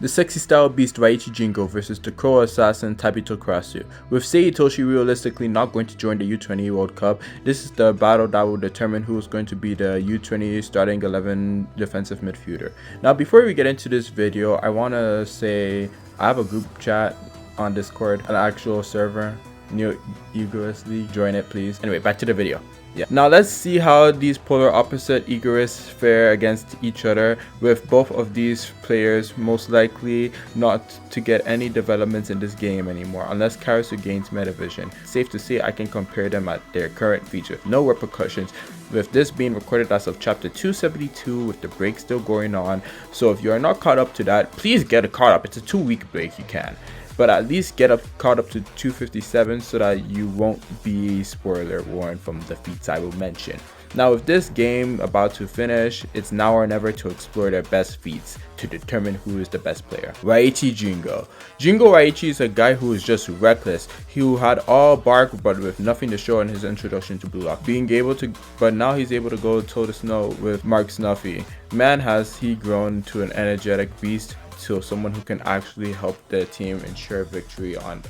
The sexy style beast Raichi Jingo versus the Crow assassin Tabito Karasu. With Sei Itoshi realistically not going to join the U20 World Cup, this is the battle that will determine who is going to be the U20 starting 11 defensive midfielder. Now before we get into this video, I want to say I have a group chat on Discord, an actual server. New Egoist League, join it please. Anyway, back to the video. Now let's see how these polar opposite egoists fare against each other, with both of these players most likely not to get any developments in this game anymore unless Karasu gains metavision. Safe to say I can compare them at their current feature, no repercussions, with this being recorded as of chapter 272 with the break still going on. So if you are not caught up to that, please get caught up. It's a 2-week break, you can. But at least get caught up to 257 so that you won't be spoiler warned from the feats I will mention. Now with this game about to finish, it's now or never to explore their best feats to determine who is the best player. Raichi Jingo. Jingo Raichi is a guy who is just reckless, who had all bark but with nothing to show in his introduction to BlueLock, but now he's able to go toe to snow with Mark Snuffy. Man, has he grown to an energetic beast, to someone who can actually help the team ensure victory on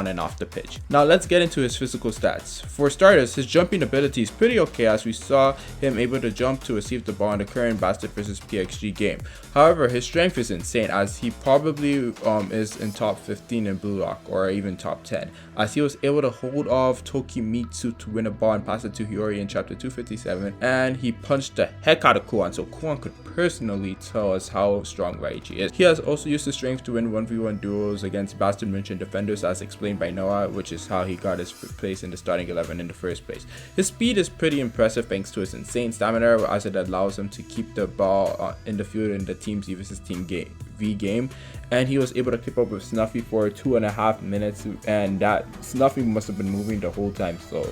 and off the pitch. Now let's get into his physical stats. For starters, his jumping ability is pretty okay, as we saw him able to jump to receive the ball in the current Bastard vs PXG game. However, his strength is insane, as he probably is in top 15 in BlueLock or even top 10, as he was able to hold off Tokimitsu to win a ball and pass it to Hiyori in chapter 257, and he punched the heck out of Kuan, so Kuan could personally tell us how strong Raichi is. He has also used his strength to win 1v1 duels against Bastard munchen defenders, as explained by Noel, which is how he got his place in the starting 11 in the first place. His speed is pretty impressive thanks to his insane stamina, as it allows him to keep the ball in the field in the Team Z vs Team V game, and he was able to keep up with Snuffy for 2.5 minutes, and that Snuffy must have been moving the whole time, so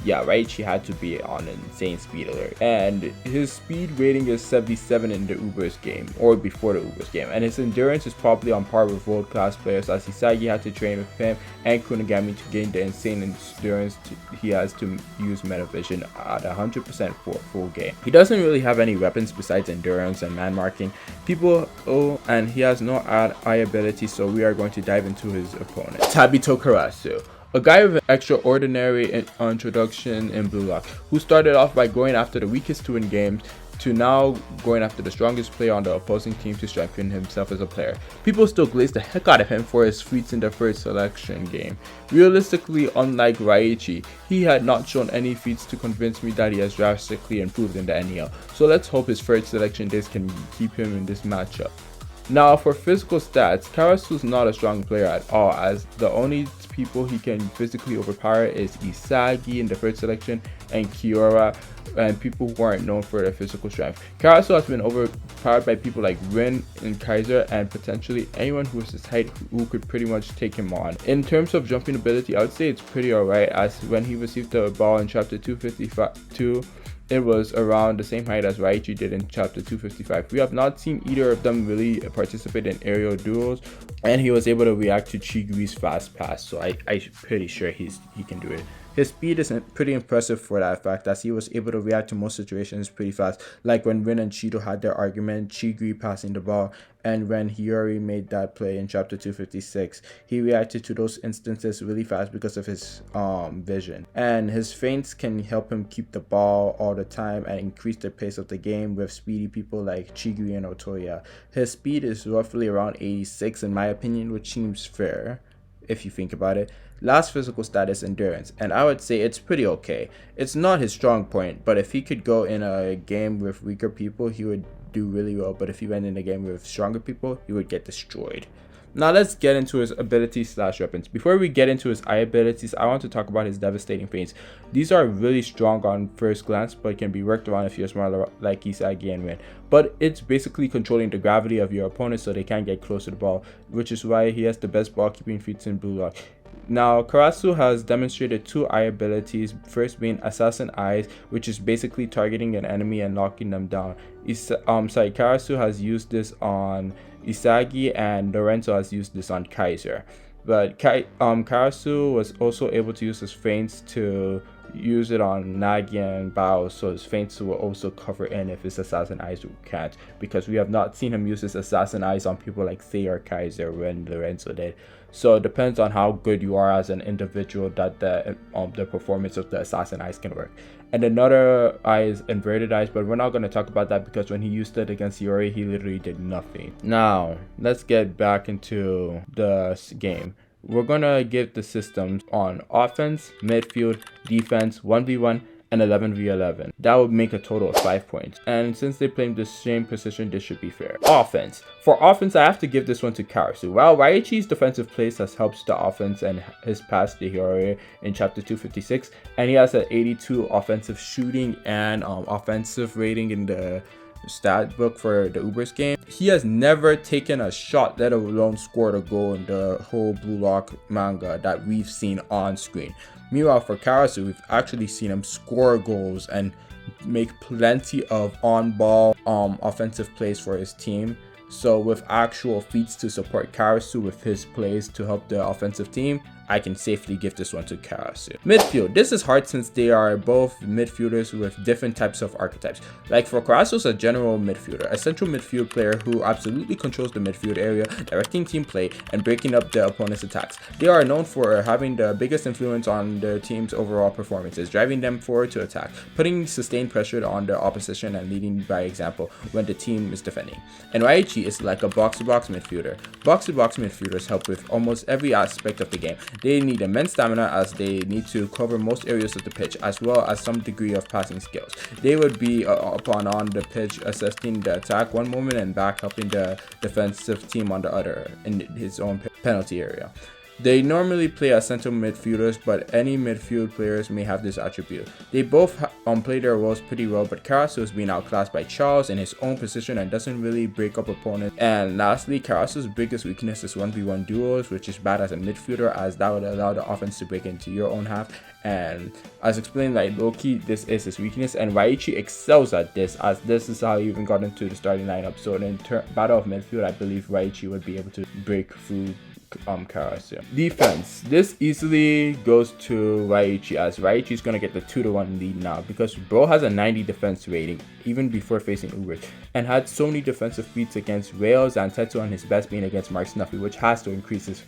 yeah, Raichi had to be on an insane speed alert. And his speed rating is 77 in the Ubers game, or before the Ubers game, and his endurance is probably on par with world class players, as Isagi had to train with him and Kunigami to gain the insane endurance he has to use metavision at 100% for a full game. He doesn't really have any weapons besides endurance and man marking and he has no eye ability, so we are going to dive into his opponent, Tabito Karasu. A guy with an extraordinary introduction in BlueLock, who started off by going after the weakest to win games, to now going after the strongest player on the opposing team to strengthen himself as a player. People still glaze the heck out of him for his feats in the first selection game. Realistically, unlike Raichi, he had not shown any feats to convince me that he has drastically improved in the NEL, so let's hope his first selection days can keep him in this matchup. Now for physical stats, Karasu is not a strong player at all, as the only people he can physically overpower is Isagi in the first selection and Kiora, and people who aren't known for their physical strength. Karasu has been overpowered by people like Rin and Kaiser, and potentially anyone who is his height who could pretty much take him on. In terms of jumping ability, I would say it's pretty alright, as when he received the ball in chapter 252, it was around the same height as Raichi did in chapter 255. We have not seen either of them really participate in aerial duels, and he was able to react to Chigui's fast pass, so I'm pretty sure he can do it. His speed is pretty impressive for that fact, as he was able to react to most situations pretty fast, like when Rin and Shido had their argument, Chigui passing the ball, and when Hiyori made that play in chapter 256. He reacted to those instances really fast because of his vision, and his feints can help him keep the ball all the time and increase the pace of the game with speedy people like Chigui and Otoya. His speed is roughly around 86 in my opinion, which seems fair if you think about it. Last physical stat is endurance, and I would say it's pretty okay. It's not his strong point, but if he could go in a game with weaker people, he would do really well, but if he went in a game with stronger people, he would get destroyed. Now let's get into his abilities / weapons. Before we get into his eye abilities, I want to talk about his devastating feints. These are really strong on first glance, but can be worked around if you're smart like Isagi and Rin. But it's basically controlling the gravity of your opponent so they can't get close to the ball, which is why he has the best ball keeping feats in BlueLock. Now, Karasu has demonstrated 2 eye abilities, first being Assassin Eyes, which is basically targeting an enemy and knocking them down. Karasu has used this on Isagi, and Lorenzo has used this on Kaiser. But Karasu was also able to use his feints to use it on Nagi and Bao, so his feints will also cover in if his assassin eyes can't, because we have not seen him use his assassin eyes on people like Thay or Kaiser when Lorenzo did. So it depends on how good you are as an individual that the performance of the assassin eyes can work. And another eye is inverted eyes, but we're not going to talk about that because when he used it against Yori, he literally did nothing. Now, let's get back into the game. We're going to give the systems on offense, midfield, defense, 1v1, and 11v11. That would make a total of 5 points. And since they play in the same position, this should be fair. Offense. For offense, I have to give this one to Karasu. While Raichi's defensive plays has helped the offense and his pass to Hiyori in chapter 256, and he has an 82 offensive shooting and offensive rating in the stat book for the Ubers game, he has never taken a shot, let alone scored a goal in the whole BlueLock manga that we've seen on screen. Meanwhile, for Karasu, we've actually seen him score goals and make plenty of on-ball offensive plays for his team. So with actual feats to support Karasu with his plays to help the offensive team, I can safely give this one to Karasu. Midfield. This is hard since they are both midfielders with different types of archetypes. Like for Karasu is a general midfielder, a central midfield player who absolutely controls the midfield area, directing team play and breaking up the opponent's attacks. They are known for having the biggest influence on their team's overall performances, driving them forward to attack, putting sustained pressure on the opposition and leading by example when the team is defending. And Raichi is like a box-to-box midfielder. Box-to-box midfielders help with almost every aspect of the game. They need immense stamina as they need to cover most areas of the pitch, as well as some degree of passing skills. They would be up on the pitch assisting the attack one moment and back helping the defensive team on the other in his own penalty area. They normally play as central midfielders, but any midfield players may have this attribute. They both play their roles pretty well, but Karasu is being outclassed by Charles in his own position and doesn't really break up opponents. And lastly, Karasu's biggest weakness is 1v1 duos, which is bad as a midfielder as that would allow the offense to break into your own half. And as explained by Loki, this is his weakness, and Raichi excels at this, as this is how he even got into the starting lineup. So in battle of midfield, I believe Raichi would be able to break through Karasu. Defense. This easily goes to Raichi, as Raichi is gonna get the 2-1 lead now because bro has a 90 defense rating even before facing Ubers, and had so many defensive feats against Rails and Tetsu on his best being against Mark Snuffy, which has to increase his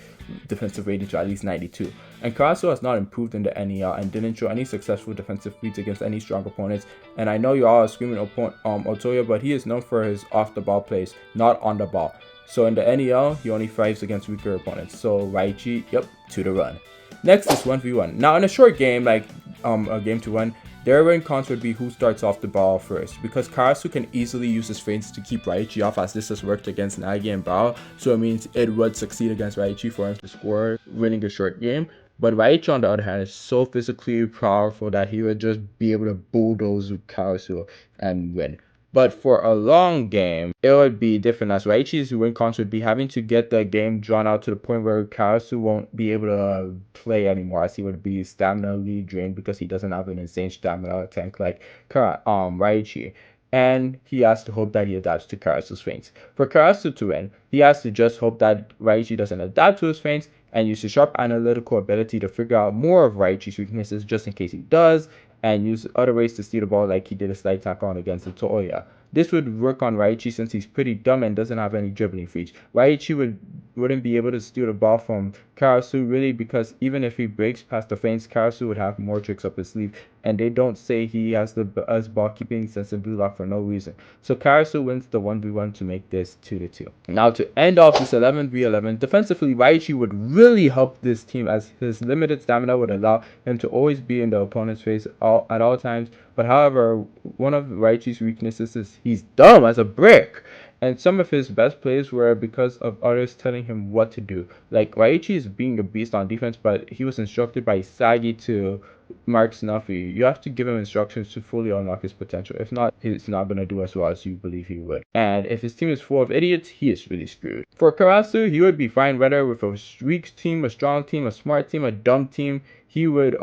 defensive rating to at least 92. And Karasu has not improved in the NEL and didn't show any successful defensive feats against any strong opponents. And I know you all are screaming Otoya, but he is known for his off the ball plays, not on the ball. So in the NEL, he only thrives against weaker opponents. So Raichi, yep, 2-1. Next is 1v1. Now in a short game, like a game to 1, their win cons would be who starts off the ball first, because Karasu can easily use his feints to keep Raichi off, as this has worked against Nagi and Bao, so it means it would succeed against Raichi for him to score, winning a short game. But Raichi, on the other hand, is so physically powerful that he would just be able to bulldoze Karasu and win. But for a long game, it would be different, as Raichi's win cons would be having to get the game drawn out to the point where Karasu won't be able to play anymore, as he would be stamina drained because he doesn't have an insane stamina tank like Raichi. And he has to hope that he adapts to Karasu's feints. For Karasu to win, he has to just hope that Raichi doesn't adapt to his feints and use his sharp analytical ability to figure out more of Raichi's weaknesses just in case he does, and use other ways to steal the ball like he did a slide tackle on against Itoya. This would work on Raichi since he's pretty dumb and doesn't have any dribbling feats. Raichi wouldn't be able to steal the ball from Karasu really, because even if he breaks past the feints, Karasu would have more tricks up his sleeve, and they don't say he has the best ball keeping sense in BlueLock for no reason. So Karasu wins the 1v1 to make this 2-2. Now to end off this 11v11, defensively Raichi would really help this team, as his limited stamina would allow him to always be in the opponent's face at all times. But however, one of Raichi's weaknesses is he's dumb as a brick. And some of his best plays were because of others telling him what to do. Like Raichi is being a beast on defense, but he was instructed by Isagi to mark Snuffy. You have to give him instructions to fully unlock his potential. If not, he's not going to do as well as you believe he would. And if his team is full of idiots, he is really screwed. For Karasu, he would be fine whether with a weak team, a strong team, a smart team, a dumb team. he would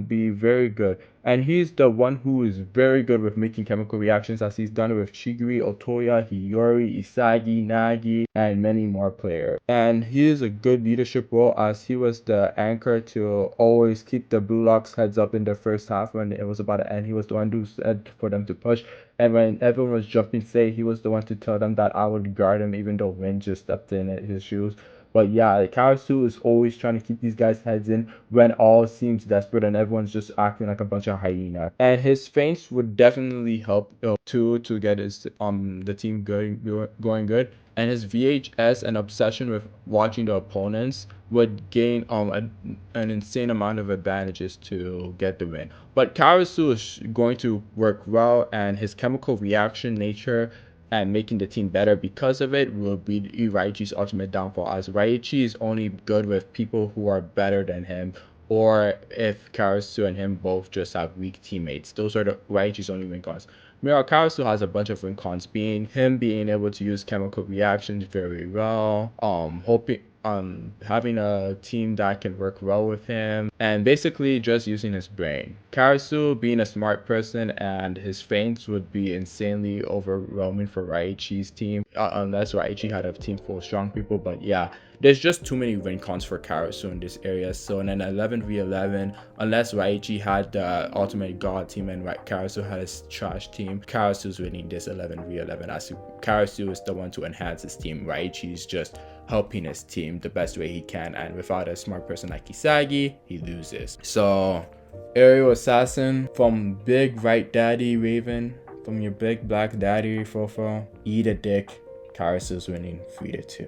be very good. And he's the one who is very good with making chemical reactions, as he's done it with Shigiri, Otoya, Hiyori, Isagi, Nagi, and many more players. And he is a good leadership role, as he was the anchor to always keep the BlueLock's heads up in the first half. When it was about to end, he was the one who said for them to push. And when everyone was jumping say, he was the one to tell them that I would guard him, even though Win just stepped in at his shoes. But yeah, Karasu is always trying to keep these guys' heads in when all seems desperate and everyone's just acting like a bunch of hyenas. And his feints would definitely help too to get his the team going good. And his VHS and obsession with watching the opponents would gain an insane amount of advantages to get the win. But Karasu is going to work well, and his chemical reaction nature and making the team better because of it will be Raichi's ultimate downfall, as Raichi is only good with people who are better than him, or if Karasu and him both just have weak teammates. Those are the Raichi's only win cons. Meanwhile, Karasu has a bunch of win cons, being him being able to use chemical reactions very well, having a team that can work well with him, and basically just using his brain. Karasu being a smart person, and his feints would be insanely overwhelming for Raichi's team, unless Raichi had a team full of strong people. But yeah, there's just too many win cons for Karasu in this area. So in an 11v11, unless Raichi had the ultimate god team and Karasu had a trash team, Karasu's winning this 11v11, as Karasu is the one to enhance his team. Raichi is just helping his team the best way he can, and without a smart person like Isagi, he loses. So aerial assassin from Big Right Daddy Raven, from your big black daddy Fofo, eat a dick. Karasu's winning 3-2.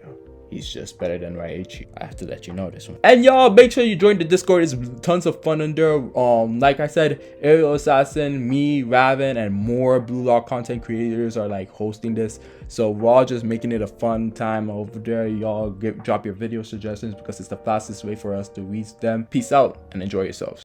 He's just better than Raichi. I have to let you know this one. And y'all, make sure you join the Discord. It's tons of fun in there. Like I said, Aerial Assassin, me, Raven, and more BlueLock content creators are like hosting this. So we're all just making it a fun time over there. Y'all drop your video suggestions, because it's the fastest way for us to reach them. Peace out and enjoy yourselves.